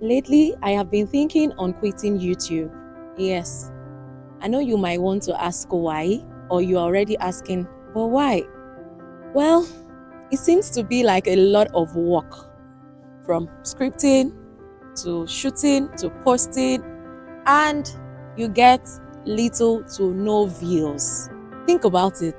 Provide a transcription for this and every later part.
Lately, I have been thinking on quitting YouTube. Yes, I know you might want to ask why, or you're already asking, but why? Well, it seems to be like a lot of work from scripting to shooting to posting, and you get little to no views. Think about it.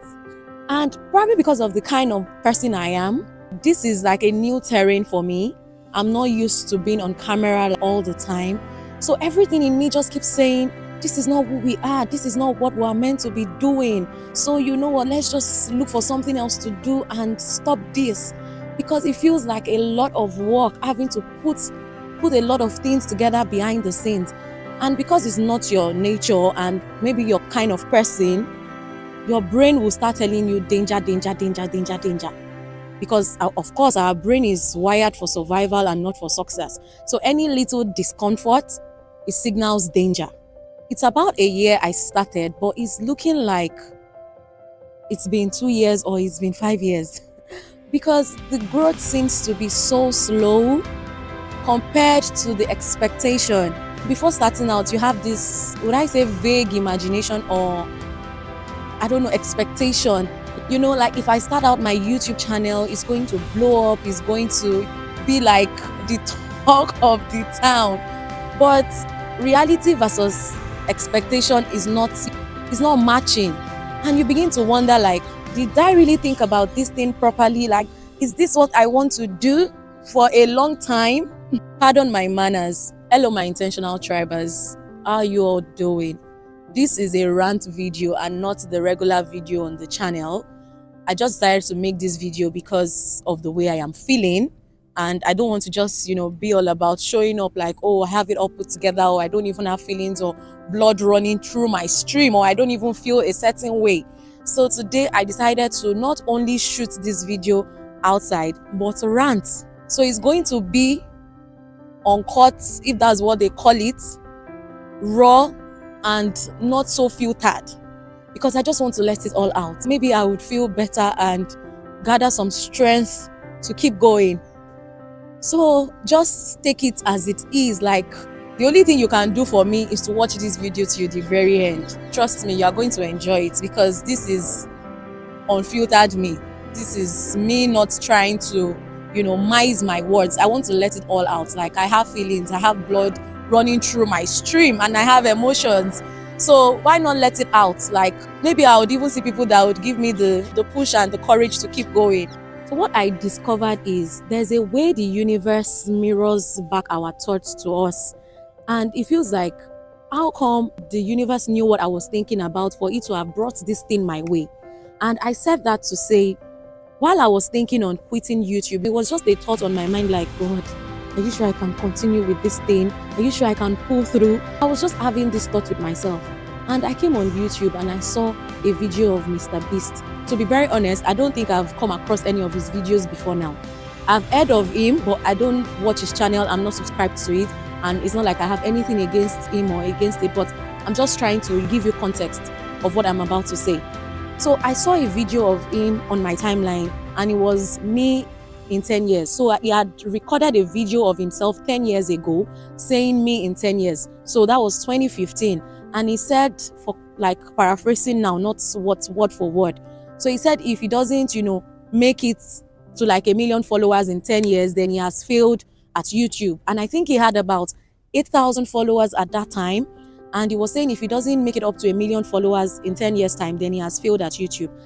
And probably because of the kind of person I am, this is like a new terrain for me. I'm not used to being on camera all the time. So everything in me just keeps saying, this is not who we are. This is not what we're meant to be doing. So you know what, let's just look for something else to do and stop this. Because it feels like a lot of work having to put a lot of things together behind the scenes. And because it's not your nature and maybe your kind of person, your brain will start telling you danger, danger, danger, danger, danger. Because of course our brain is wired for survival and not for success. So any little discomfort, it signals danger. It's about a year I started, but it's looking like it's been 2 years or it's been 5 years. Because the growth seems to be so slow compared to the expectation. Before starting out, you have this, would I say, vague imagination or I don't know, expectation. You know, like if I start out my YouTube channel, it's going to blow up, it's going to be like the talk of the town. But reality versus expectation is not matching. And you begin to wonder, like, did I really think about this thing properly? Like, is this what I want to do for a long time? Pardon my manners. Hello, my intentional tribers. How are you all doing? This is a rant video and not the regular video on the channel. I just decided to make this video because of the way I am feeling, and I don't want to just, be all about showing up like, oh, I have it all put together, or I don't even have feelings or blood running through my stream, or I don't even feel a certain way. So today I decided to not only shoot this video outside, but rant. So it's going to be uncut, if that's what they call it, raw, and not so filtered, because I just want to let it all out. Maybe I would feel better and gather some strength to keep going. So just take it as it is. Like, the only thing you can do for me is to watch this video to the very end. Trust me, you are going to enjoy it, because this is unfiltered me. This is me not trying to, mice my words. I want to let it all out. Like, I have feelings, I have blood running through my stream, and I have emotions. So why not let it out? Like, maybe I would even see people that would give me the push and the courage to keep going. So what I discovered is there's a way the universe mirrors back our thoughts to us. And it feels like, how come the universe knew what I was thinking about for it to have brought this thing my way? And I said that to say, while I was thinking on quitting YouTube, it was just a thought on my mind like, God, are you sure I can continue with this thing? Are you sure I can pull through? I was just having this thought with myself. And I came on YouTube and I saw a video of Mr. Beast. To be very honest, I don't think I've come across any of his videos before now. I've heard of him, but I don't watch his channel. I'm not subscribed to it. And it's not like I have anything against him or against it, but I'm just trying to give you context of what I'm about to say. So I saw a video of him on my timeline, and it was me in 10 years. So he had recorded a video of himself 10 years ago saying me in 10 years. So that was 2015. And he said, for like paraphrasing now, not word for word. So he said if he doesn't, make it to like 1 million followers in 10 years, then he has failed at YouTube. And I think he had about 8,000 followers at that time. And he was saying if he doesn't make it up to 1 million followers in 10 years time, then he has failed at YouTube.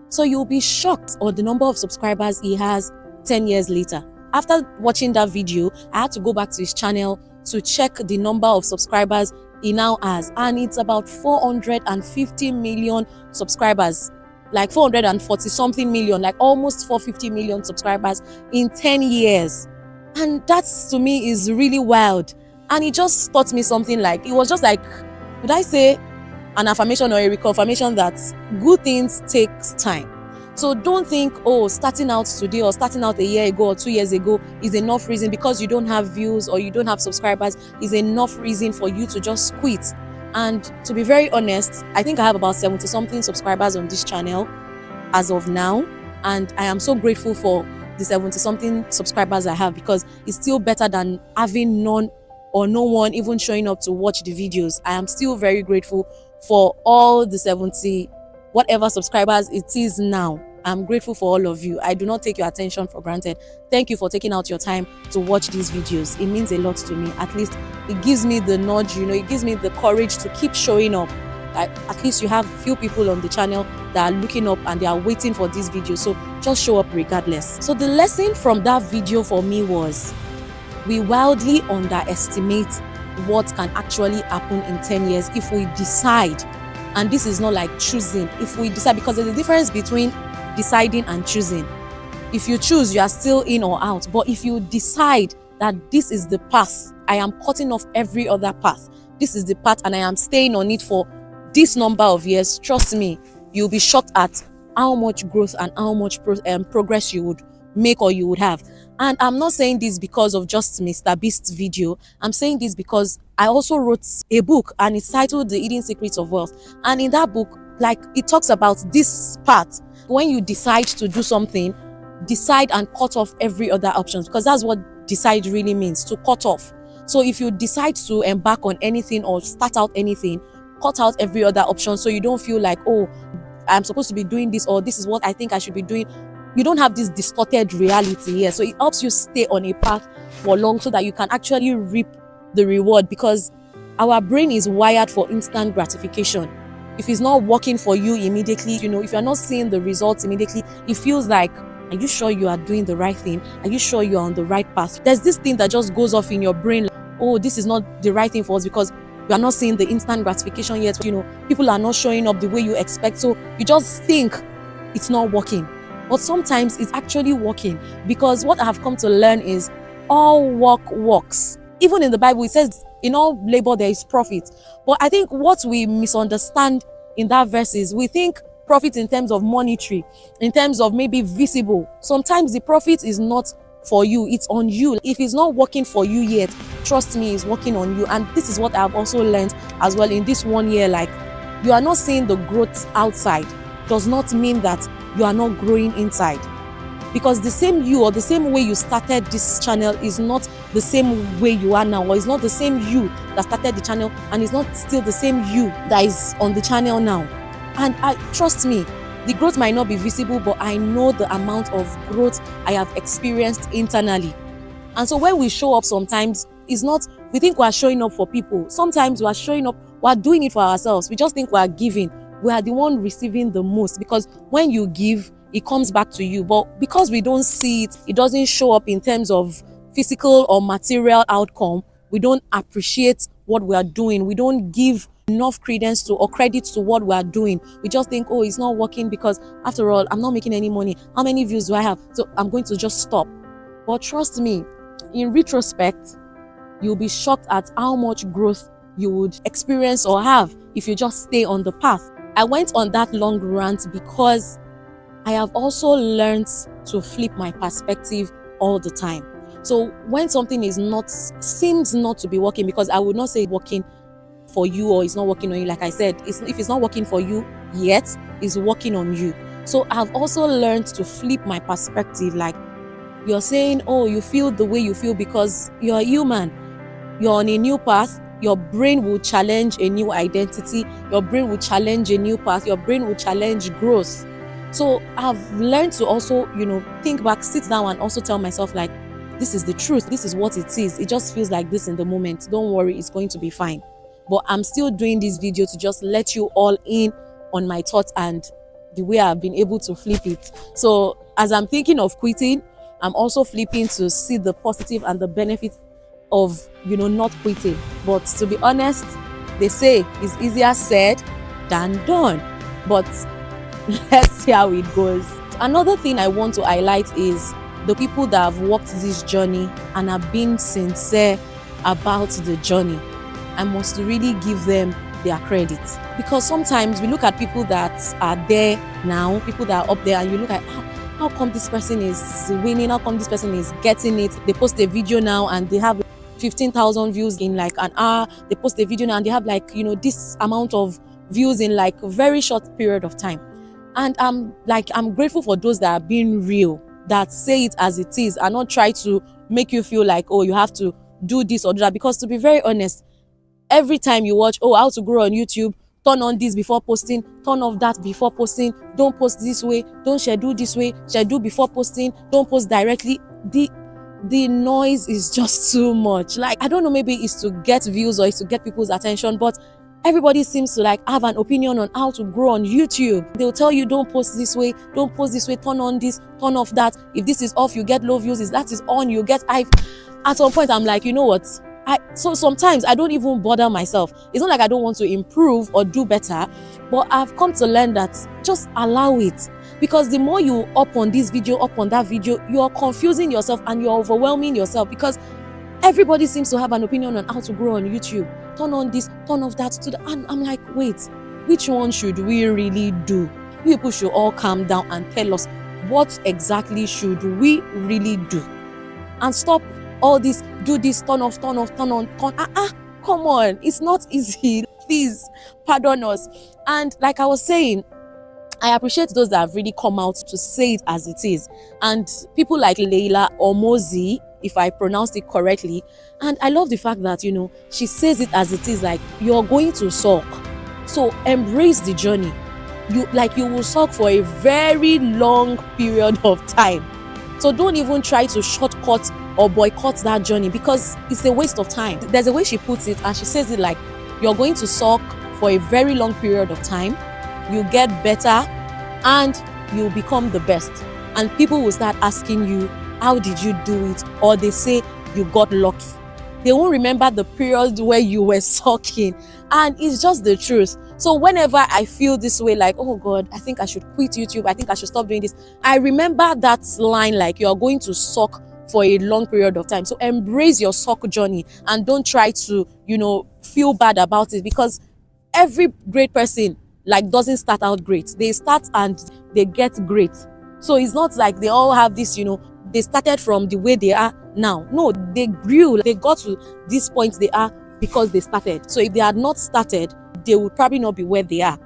So you'll be shocked on the number of subscribers he has 10 years later. After watching that video, I had to go back to his channel to check the number of subscribers he now has, and it's about 450 million subscribers, like 440 something million, like almost 450 million subscribers in 10 years. And that to me is really wild. And it just taught me something, like, it was just like, would I say an affirmation or a reconfirmation that good things takes time. So don't think, oh, starting out today or starting out a year ago or 2 years ago is enough reason, because you don't have views or you don't have subscribers, is enough reason for you to just quit. And to be very honest, I think I have about 70 something subscribers on this channel as of now. And I am so grateful for the 70 something subscribers I have, because it's still better than having none or no one even showing up to watch the videos, I am still very grateful for all the 70 whatever subscribers it is now. I'm grateful for all of you. I do not take your attention for granted. Thank you for taking out your time to watch these videos. It means a lot to me. At least it gives me the nudge, it gives me the courage to keep showing up. At least you have a few people on the channel that are looking up and they are waiting for this video. So just show up regardless. So the lesson from that video for me was, we wildly underestimate what can actually happen in 10 years if we decide. And this is not like choosing. If we decide, because there's a difference between deciding and choosing. If you choose, you are still in or out. But if you decide that this is the path, I am cutting off every other path, this is the path and I am staying on it for this number of years, trust me, you'll be shocked at how much growth and how much progress you would make or you would have. And I'm not saying this because of just Mr. Beast's video. I'm saying this because I also wrote a book and it's titled The Hidden Secrets of Wealth. And in that book, it talks about this part. When you decide to do something, decide and cut off every other option, because that's what decide really means, to cut off. So if you decide to embark on anything or start out anything, cut out every other option so you don't feel like, oh, I'm supposed to be doing this, or this is what I think I should be doing. You don't have this distorted reality here. So it helps you stay on a path for long so that you can actually reap the reward, because our brain is wired for instant gratification. If it's not working for you immediately, if you're not seeing the results immediately, it feels like, are you sure you are doing the right thing? Are you sure you're on the right path? There's this thing that just goes off in your brain, like, oh, this is not the right thing for us because you are not seeing the instant gratification yet. People are not showing up the way you expect. So you just think it's not working. But sometimes it's actually working, because what I have come to learn is all work works. Even in the Bible, it says, in all labor there is profit. But I think what we misunderstand in that verse is, we think profit in terms of monetary, in terms of maybe visible. Sometimes the profit is not for you, it's on you. If it's not working for you yet, trust me, it's working on you. And this is what I've also learned as well in this 1 year. You are not seeing the growth outside does not mean that you are not growing inside, because the same you, or the same way you started this channel, is not the same way you are now, or it's not the same you that started the channel, and it's not still the same you that is on the channel now. And trust me, the growth might not be visible, but I know the amount of growth I have experienced internally. And so when we show up, sometimes it's not, we think we are showing up for people. Sometimes we are showing up, we are doing it for ourselves. We just think we are giving. We are the one receiving the most, because when you give, it comes back to you. But because we don't see it, it doesn't show up in terms of physical or material outcome, we don't appreciate what we are doing. We don't give enough credence to or credit to what we are doing. We just think, oh, it's not working because after all, I'm not making any money. How many views do I have? So I'm going to just stop. But trust me, in retrospect, you'll be shocked at how much growth you would experience or have if you just stay on the path. I went on that long rant because I have also learned to flip my perspective all the time. So when something seems not to be working, because I would not say working for you or it's not working on you, like I said, if it's not working for you yet, it's working on you. So I've also learned to flip my perspective. Like, you're saying, oh, you feel the way you feel because you're human. You're on a new path. Your brain will challenge a new identity. Your brain will challenge a new path. Your brain will challenge growth. So I've learned to also, think back, sit down and also tell myself, like, this is the truth. This is what it is. It just feels like this in the moment. Don't worry, it's going to be fine. But I'm still doing this video to just let you all in on my thoughts and the way I've been able to flip it. So as I'm thinking of quitting, I'm also flipping to see the positive and the benefits of, not quitting. But to be honest, they say it's easier said than done. But let's see how it goes. Another thing I want to highlight is the people that have walked this journey and have been sincere about the journey. I must really give them their credit, because sometimes we look at people that are there now, people that are up there, and you look at how come this person is winning, how come this person is getting it. They post a video now and they have 15,000 views in like an hour. They post a video now and they have this amount of views in like a very short period of time. And I'm grateful for those that are being real, that say it as it is and not try to make you feel like, oh, you have to do this or do that. Because to be very honest, every time you watch, oh, how to grow on YouTube, turn on this before posting, turn off that before posting, don't post this way, don't schedule this way, schedule before posting, don't post directly. The noise is just too much. Like, I don't know, maybe it's to get views or it's to get people's attention, but everybody seems to like have an opinion on how to grow on YouTube. They'll tell you, don't post this way, don't post this way, turn on this, turn off that. If this is off, you get low views. If that is on, you get high. At some point, I'm like, you know what? So sometimes I don't even bother myself. It's not like I don't want to improve or do better, but I've come to learn that just allow it. Because the more you up on this video, up on that video, you're confusing yourself and you're overwhelming yourself, because everybody seems to have an opinion on how to grow on YouTube. Turn on this, turn off that. And I'm like, wait, which one should we really do? People should all calm down and tell us what exactly should we really do. And stop all this, do this, turn off, turn on, turn. Come on, it's not easy. Please, pardon us. And like I was saying, I appreciate those that have really come out to say it as it is. And people like Leila Omozi, if I pronounced it correctly. And I love the fact that, you know, she says it as it is, like, you're going to suck. So embrace the journey. You will suck for a very long period of time. So don't even try to shortcut or boycott that journey, because it's a waste of time. There's a way she puts it, and she says it like, you're going to suck for a very long period of time. You get better and you become the best. And people will start asking you, how did you do it? Or they say you got lucky. They won't remember the period where you were sucking. And it's just the truth. So whenever I feel this way, like, oh God, I think I should quit YouTube, I think I should stop doing this, I remember that line, like, you're going to suck for a long period of time. So embrace your suck journey and don't try to, you know, feel bad about it, because every great person like doesn't start out great. They start and they get great. So it's not like they all have this, you know, they started from the way they are now. No, they grew. They got to this point they are because they started. So if they had not started, they would probably not be where they are.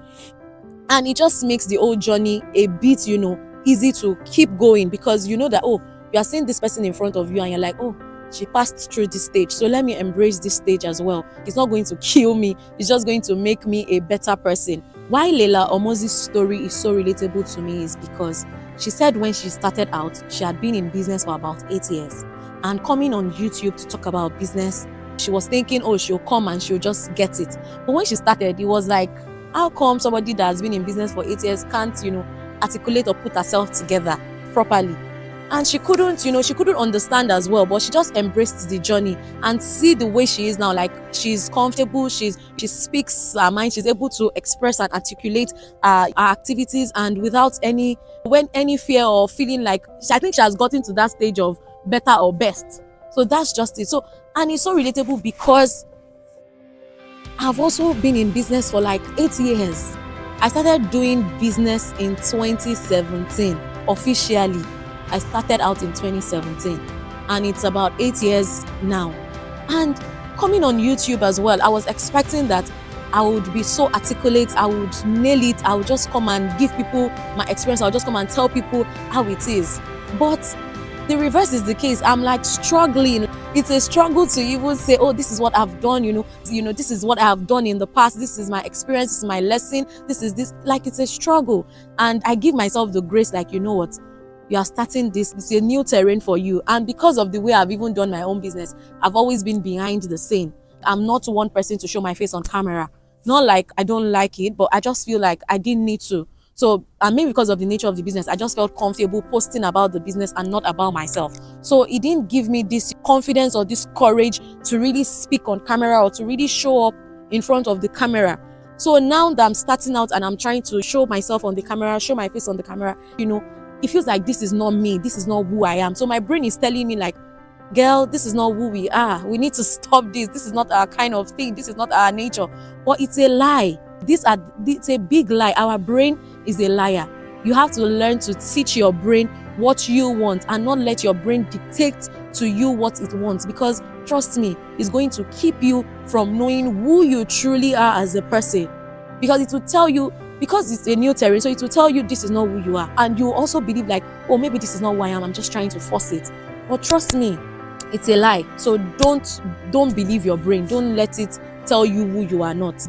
And it just makes the whole journey a bit, you know, easy to keep going, because you know that, oh, you are seeing this person in front of you and you're like, oh, she passed through this stage, so let me embrace this stage as well. It's not going to kill me. It's just going to make me a better person. Why Leila Omozi's story is so relatable to me is because she said when she started out, she had been in business for about 8 years. And coming on YouTube to talk about business, she was thinking, oh, she'll come and she'll just get it. But when she started, it was like, how come somebody that has been in business for 8 years can't, you know, articulate or put herself together properly? And she couldn't, you know, she couldn't understand as well, but she just embraced the journey and see the way she is now. Like, she's comfortable, she speaks her mind, she's able to express and articulate her activities, and without any fear or feeling like, I think she has gotten to that stage of better or best. So that's just it. So, and it's so relatable because I've also been in business for like 8 years. I started doing business in 2017 officially. I started out in 2017 and it's about 8 years now. And coming on YouTube as well, I was expecting that I would be so articulate, I would nail it, I would just come and give people my experience, I would just come and tell people how it is. But the reverse is the case. I'm like struggling. It's a struggle to even say, oh, this is what I've done, you know, this is what I have done in the past, this is my experience, this is my lesson, this is this. Like, it's a struggle. And I give myself the grace, like, you know what? You are starting this, it's a new terrain for you. And because of the way I've even done my own business, I've always been behind the scene. I'm not one person to show my face on camera. Not like I don't like it, but I just feel like I didn't need to. So, and maybe because of the nature of the business, I just felt comfortable posting about the business and not about myself. So it didn't give me this confidence or this courage to really speak on camera or to really show up in front of the camera. So now that I'm starting out and I'm trying to show myself on the camera, show my face on the camera, you know, it feels like this is not me, this is not who I am. So my brain is telling me like, girl, this is not who we are. We need to stop this. This is not our kind of thing. This is not our nature. But it's a lie. It's a big lie. Our brain is a liar. You have to learn to teach your brain what you want and not let your brain dictate to you what it wants, because trust me, it's going to keep you from knowing who you truly are as a person. Because it will tell you, because it's a new terrain, so it will tell you this is not who you are. And you also believe like, oh, maybe this is not who I am. I'm just trying to force it. But trust me, It's a lie. So don't believe your brain. Don't let it tell you who you are not.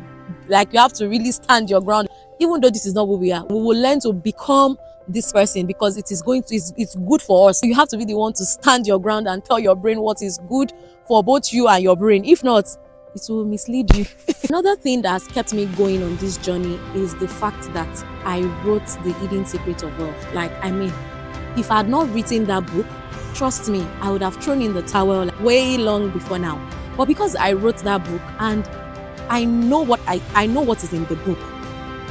Like, you have to really stand your ground. Even though this is not who we are, we will learn to become this person, because it is going to it's good for us. You have to really want to stand your ground and tell your brain what is good for both you and your brain. If not, it will mislead you. Another thing that has kept me going on this journey is the fact that I wrote The Hidden Secret of Wealth. Like, I mean, if I had not written that book, trust me, I would have thrown in the towel like way long before now. But because I wrote that book, and I know what I know what is in the book,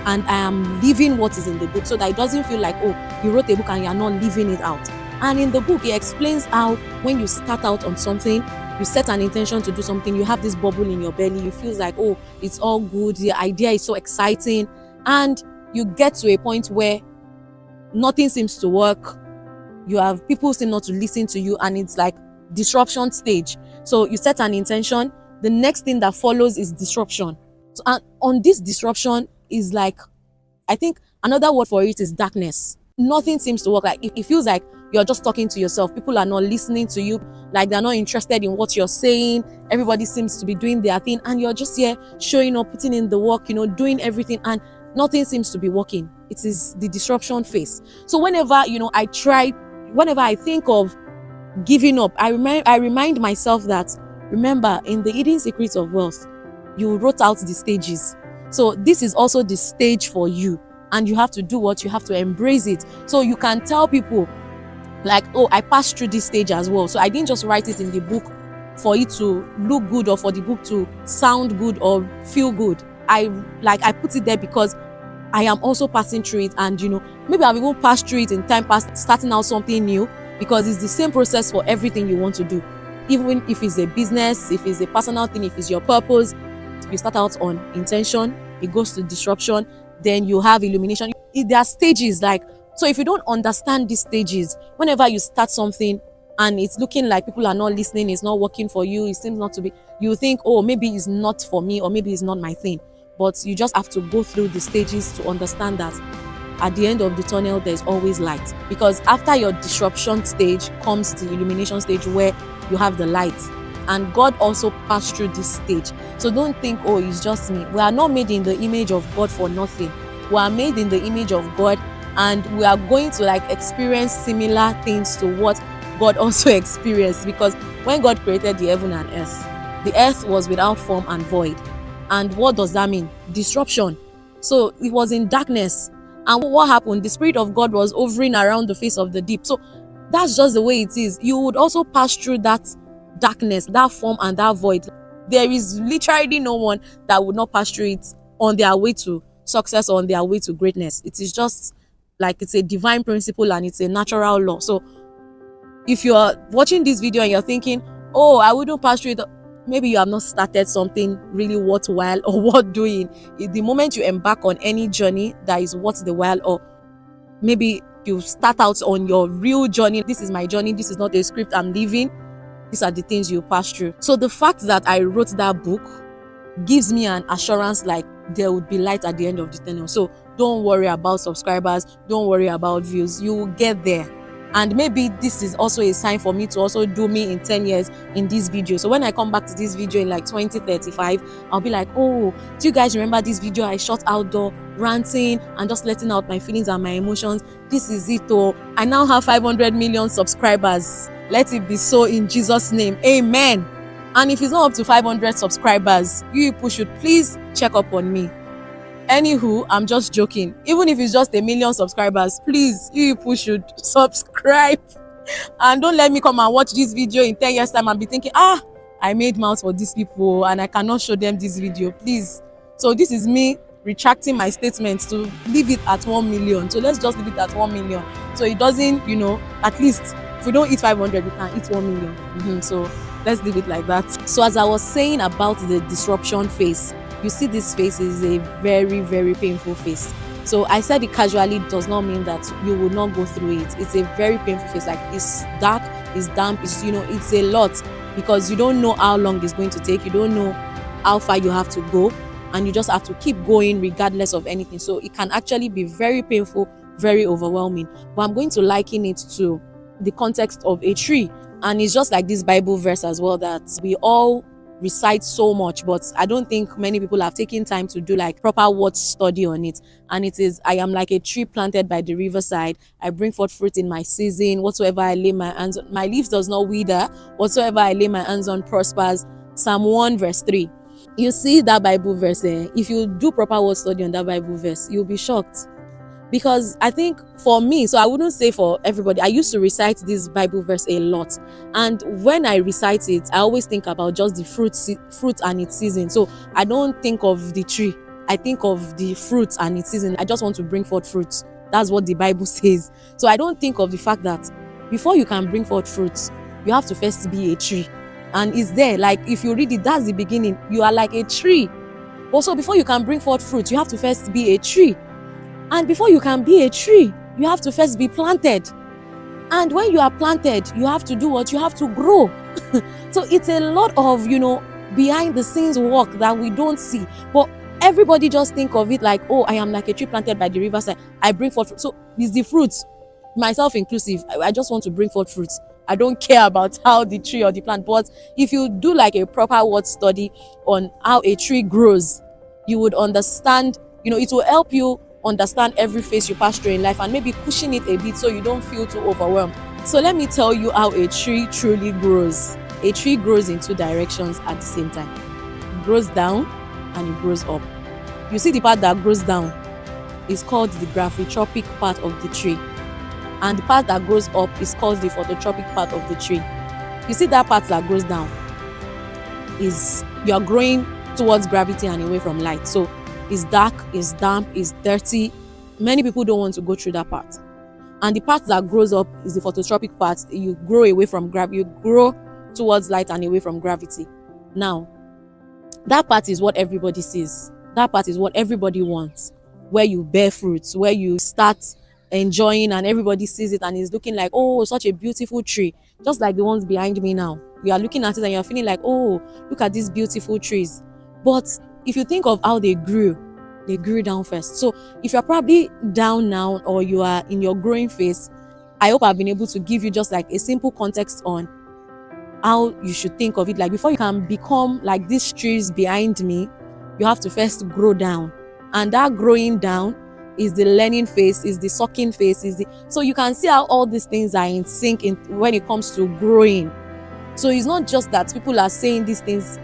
and I am living what is in the book, so that it doesn't feel like, oh, you wrote a book and you are not living it out. And in the book, it explains how when you start out on something, you set an intention to do something, you have this bubble in your belly, you feel like, oh, it's all good, the idea is so exciting, and you get to a point where nothing seems to work. You have people seem not to listen to you, and it's like disruption stage. So you set an intention, the next thing that follows is disruption. So, and on this disruption is like, I think another word for it is darkness. Nothing seems to work. Like, it feels like you're just talking to yourself. People are not listening to you. Like, they're not interested in what you're saying. Everybody seems to be doing their thing, and you're just here showing up, putting in the work, doing everything, and nothing seems to be working. It is the disruption phase. So whenever, whenever I think of giving up, I remind myself that, remember, in The Hidden Secrets of Wealth, you wrote out the stages. So this is also the stage for you, and you have to do what? You have to embrace it. So you can tell people like, oh, I passed through this stage as well. So I didn't just write it in the book for it to look good or for the book to sound good or feel good. I put it there because I am also passing through it, and maybe I've even passed through it in time past, starting out something new, because it's the same process for everything you want to do. Even if it's a business, if it's a personal thing, if it's your purpose, you start out on intention, it goes to disruption, then you have illumination. There are stages, like, so if you don't understand these stages, whenever you start something and it's looking like people are not listening, it's not working for you, it seems not to be, you think, oh, maybe it's not for me, or maybe it's not my thing. But you just have to go through the stages to understand that at the end of the tunnel, there's always light. Because after your disruption stage comes the illumination stage, where you have the light. And God also passed through this stage. So don't think, oh, it's just me. We are not made in the image of God for nothing. We are made in the image of God, and we are going to experience similar things to what God also experienced. Because when God created the heaven and earth, the earth was without form and void. And what does that mean? Disruption. So it was in darkness. And what happened? The Spirit of God was hovering around the face of the deep. So that's just the way it is. You would also pass through that darkness, that form and that void. There is literally no one that would not pass through it on their way to success or on their way to greatness. It is just like, it's a divine principle and it's a natural law. So if you are watching this video and you're thinking, oh, I wouldn't pass through it, maybe you have not started something really worthwhile or worth doing. The moment you embark on any journey that is worth the while, or maybe you start out on your real journey, this is my journey, this is not a script I'm living, these are the things you pass through. So the fact that I wrote that book gives me an assurance like there would be light at the end of the tunnel. So don't worry about subscribers, don't worry about views, you will get there. And maybe this is also a sign for me to also do me in 10 years in this video. So when I come back to this video in 2035, I'll be like, oh, do you guys remember this video I shot outdoor, ranting and just letting out my feelings and my emotions? This is it. Oh, I now have 500 million subscribers. Let it be so in Jesus' name. Amen. And if it's not up to 500 subscribers, you people should please check up on me. Anywho, I'm just joking. Even if it's just 1 million subscribers, please, you people should subscribe. And don't let me come and watch this video in 10 years time and be thinking, I made mouth for these people and I cannot show them this video, please. So this is me retracting my statements to leave it at 1 million. So let's just leave it at 1 million. So it doesn't, at least if we don't eat 500, we can eat 1 million. So let's leave it like that. So as I was saying about the disruption phase, you see this phase is a very, very painful phase. So I said it casually does not mean that you will not go through it. It's a very painful phase. Like, it's dark, it's damp, it's it's a lot, because you don't know how long it's going to take. You don't know how far you have to go, and you just have to keep going regardless of anything. So it can actually be very painful, very overwhelming. But I'm going to liken it to the context of a tree. And it's just like this Bible verse as well that we all recite so much, but I don't think many people have taken time to do like proper word study on it. And it is, I am like a tree planted by the riverside. I bring forth fruit in my season. Whatsoever I lay my hands on, my leaves does not wither. Whatsoever I lay my hands on prospers. Psalm 1 verse 3. You see that Bible verse there. If you do proper word study on that Bible verse, you'll be shocked. Because I think for me, so I wouldn't say for everybody, I used to recite this Bible verse a lot. And when I recite it, I always think about just the fruit and its season. So I don't think of the tree. I think of the fruit and its season. I just want to bring forth fruit. That's what the Bible says. So I don't think of the fact that before you can bring forth fruit, you have to first be a tree. And it's there, like if you read it, that's the beginning. You are like a tree. Also, before you can bring forth fruit, you have to first be a tree. And before you can be a tree, you have to first be planted. And when you are planted, you have to do what? You have to grow. So it's a lot of, behind the scenes work that we don't see. But everybody just think of it like, oh, I am like a tree planted by the riverside. I bring forth fruit. So it's the fruits, myself inclusive. I just want to bring forth fruits. I don't care about how the tree or the plant. But if you do like a proper word study on how a tree grows, you would understand, it will help you understand every phase you pass through in life and maybe pushing it a bit so you don't feel too overwhelmed. So let me tell you how a tree truly grows. A tree grows in two directions at the same time. It grows down and it grows up. You see the part that grows down is called the gravitropic part of the tree. And the part that grows up is called the phototropic part of the tree. You see that part that grows down is you're growing towards gravity and away from light. So it's dark, it's damp, it's dirty. Many people don't want to go through that part. And the part that grows up is the phototropic part. You grow away from gravity, you grow towards light and away from gravity. Now, that part is what everybody sees. That part is what everybody wants. Where you bear fruits, where you start enjoying and everybody sees it and is looking like, oh, such a beautiful tree. Just like the ones behind me now. You are looking at it and you're feeling like, oh, look at these beautiful trees. But if you think of how they grew down first. So if you're probably down now or you are in your growing phase, I hope I've been able to give you just like a simple context on how you should think of it. Like before you can become like these trees behind me, you have to first grow down. And that growing down is the learning phase, is the sucking phase, so you can see how all these things are in sync when it comes to growing. So it's not just that people are saying these things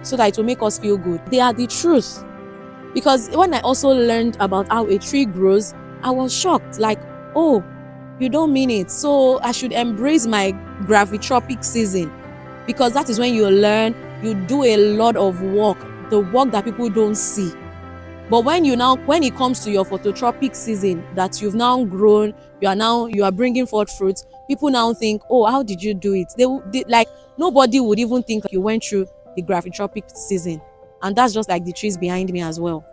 so that it will make us feel good. They are the truth. Because when I also learned about how a tree grows, I was shocked. Like, oh, you don't mean it. So I should embrace my gravitropic season. Because that is when you learn, you do a lot of work, the work that people don't see. But when it comes to your phototropic season, that you've now grown, you are bringing forth fruits, people now think, oh, how did you do it? They like, nobody would even think you went through the gravitropic season. And that's just like the trees behind me as well.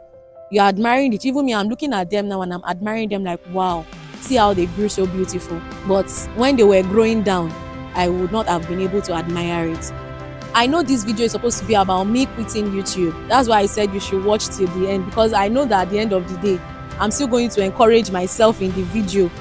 You're admiring it. Even me, I'm looking at them now and I'm admiring them like, wow, see how they grew so beautiful. But when they were growing down, I would not have been able to admire it. I know this video is supposed to be about me quitting YouTube. That's why I said you should watch till the end, because I know that at the end of the day, I'm still going to encourage myself in the video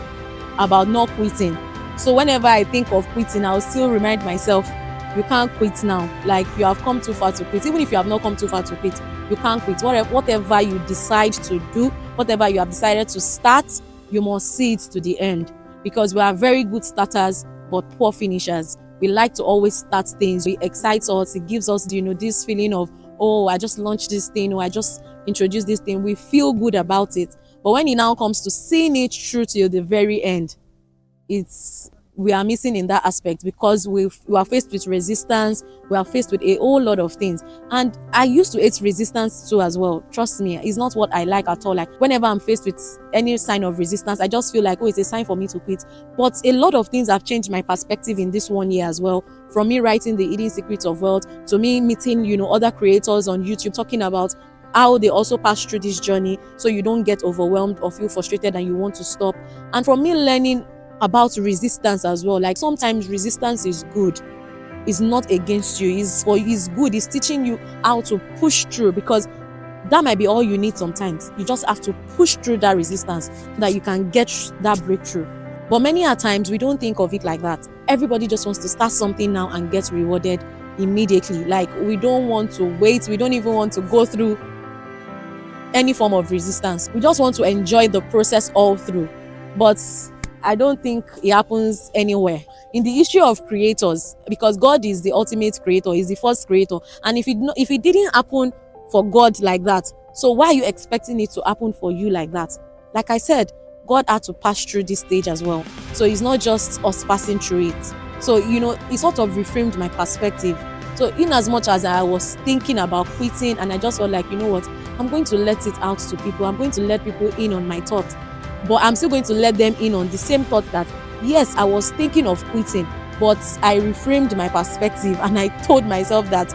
about not quitting. So whenever I think of quitting, I'll still remind myself, you can't quit now. Like, you have come too far to quit. Even if you have not come too far to quit, you can't quit. Whatever you decide to do, whatever you have decided to start, you must see it to the end. Because we are very good starters, but poor finishers. We like to always start things. It excites us. It gives us, this feeling of, oh, I just launched this thing, or I just introduced this thing. We feel good about it. But when it now comes to seeing it through till the very end, we are missing in that aspect, because we are faced with resistance. We are faced with a whole lot of things. And I used to hate resistance too as well. Trust me, it's not what I like at all. Like, whenever I'm faced with any sign of resistance, I just feel like, oh, it's a sign for me to quit. But a lot of things have changed my perspective in this 1 year as well. From me writing The Hidden Secrets of Wealth, to me meeting, other creators on YouTube talking about how they also pass through this journey, so you don't get overwhelmed or feel frustrated and you want to stop. And from me learning about resistance as well, like sometimes resistance is good, it's not against you, it's good, it's teaching you how to push through, because that might be all you need sometimes. You just have to push through that resistance so that you can get that breakthrough. But many a times we don't think of it like that. everybody just wants to start something now and get rewarded immediately. Like, we don't want to wait. We don't even want to go through any form of resistance. We just want to enjoy the process all through. But I don't think it happens anywhere in the history of creators, because God is the ultimate creator, He's the first creator. And if it didn't happen for God like that, so why are you expecting it to happen for you like that? Like I said, God had to pass through this stage as well. So it's not just us passing through it. So, it sort of reframed my perspective. So in as much as I was thinking about quitting, and I just felt like, you know what, I'm going to let it out to people. I'm going to let people in on my thoughts. But I'm still going to let them in on the same thought that, yes, I was thinking of quitting, but I reframed my perspective and I told myself that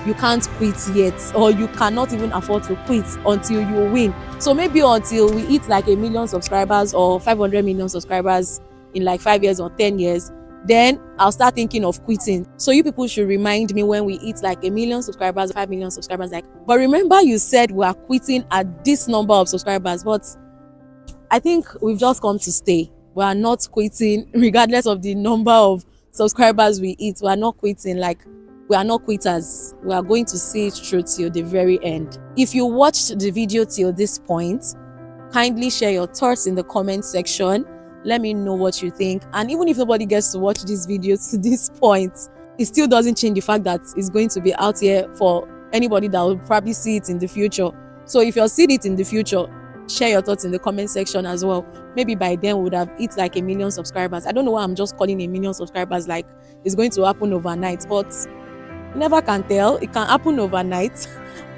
you can't quit yet, or you cannot even afford to quit until you win. So maybe until we hit like 1 million subscribers or 500 million subscribers in like 5 years or 10 years, then I'll start thinking of quitting. So you people should remind me when we hit like 1 million subscribers, 5 million subscribers, like, but remember you said we are quitting at this number of subscribers. But I think we've just come to stay. We are not quitting regardless of the number of subscribers we hit. We are not quitting. Like, we are not quitters. We are going to see it through till the very end. If you watched the video till this point, kindly share your thoughts in the comment section. Let me know what you think. And even if nobody gets to watch this video to this point, it still doesn't change the fact that it's going to be out here for anybody that will probably see it in the future. So if you're seeing it in the future, share your thoughts in the comment section as well. Maybe by then we would have hit like 1 million subscribers. I don't know why I'm just calling 1 million subscribers like it's going to happen overnight, but you never can tell. It can happen overnight.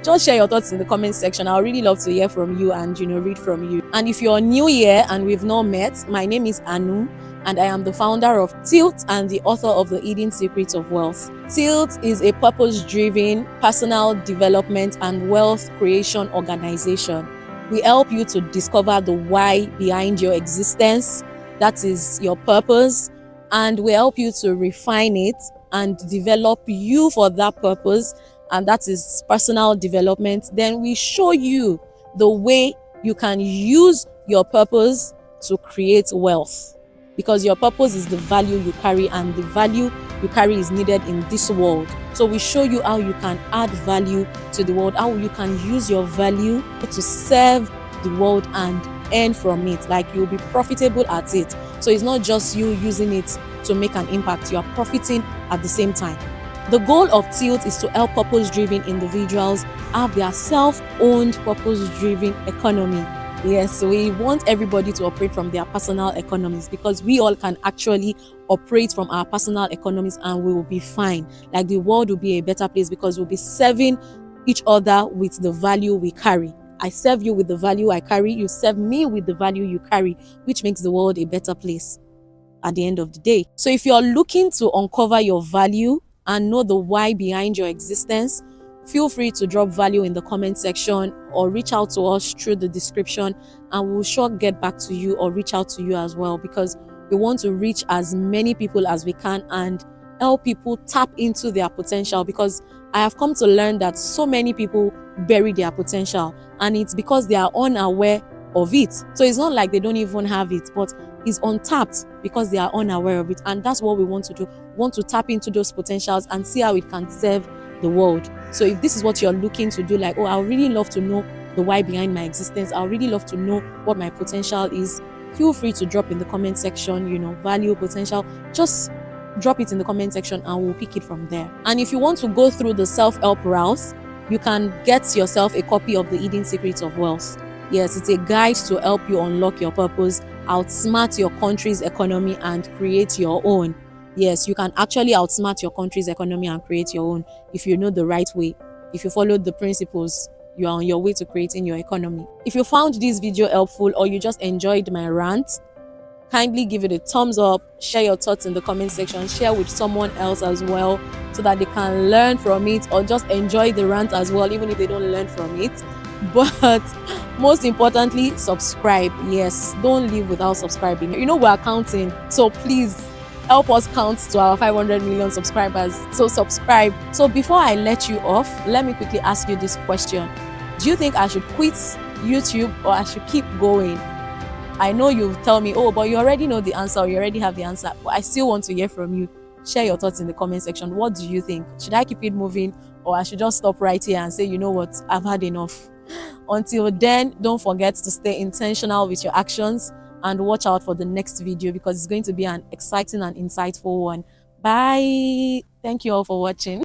Just share your thoughts in the comment section. I would really love to hear from you and read from you. And if you're new here and we've not met, my name is Anu, and I am the founder of Tilt and the author of The Hidden Secrets of Wealth. Tilt is a purpose-driven personal development and wealth creation organization. We help you to discover the why behind your existence, that is your purpose, and we help you to refine it and develop you for that purpose, and that is personal development. Then we show you the way you can use your purpose to create wealth, because your purpose is the value you carry, and the value you carry is needed in this world. So we show you how you can add value to the world, how you can use your value to serve the world and earn from it. Like, you'll be profitable at it. So it's not just you using it to make an impact, you are profiting at the same time. The goal of Tilt is to help purpose-driven individuals have their self-owned purpose-driven economy. Yes, we want everybody to operate from their personal economies, because we all can actually operate from our personal economies and we will be fine. Like, the world will be a better place because we'll be serving each other with the value we carry. I serve you with the value I carry, you serve me with the value you carry, which makes the world a better place at the end of the day. So if you're looking to uncover your value and know the why behind your existence, feel free to drop value in the comment section or reach out to us through the description, and we'll sure get back to you or reach out to you as well, because we want to reach as many people as we can and help people tap into their potential, because I have come to learn that so many people bury their potential, and it's because they are unaware of it. So it's not like they don't even have it, but it's untapped because they are unaware of it. And that's what we want to do. We want to tap into those potentials and see how it can serve the world. So if this is what you're looking to do, like, oh, I would really love to know the why behind my existence, I would really love to know what my potential is, feel free to drop in the comment section, value, potential, just drop it in the comment section and we'll pick it from there. And if you want to go through the self-help route, you can get yourself a copy of The Hidden Secrets of Wealth. Yes, it's a guide to help you unlock your purpose, outsmart your country's economy and create your own. Yes, you can actually outsmart your country's economy and create your own if you know the right way. If you follow the principles, you are on your way to creating your economy. If you found this video helpful or you just enjoyed my rant, kindly give it a thumbs up, share your thoughts in the comment section, share with someone else as well so that they can learn from it or just enjoy the rant as well, even if they don't learn from it. But most importantly, subscribe. Yes, don't leave without subscribing. We're counting, so please help us count to our 500 million subscribers. So subscribe. So before I let you off, let me quickly ask you this question. Do you think I should quit YouTube or I should keep going? I know you tell me, oh, but you already know the answer, or you already have the answer, but I still want to hear from you. Share your thoughts in the comment section. What do you think? Should I keep it moving, or I should just stop right here and say, you know what, I've had enough? Until then, don't forget to stay intentional with your actions and watch out for the next video, because it's going to be an exciting and insightful one. Bye. Thank you all for watching.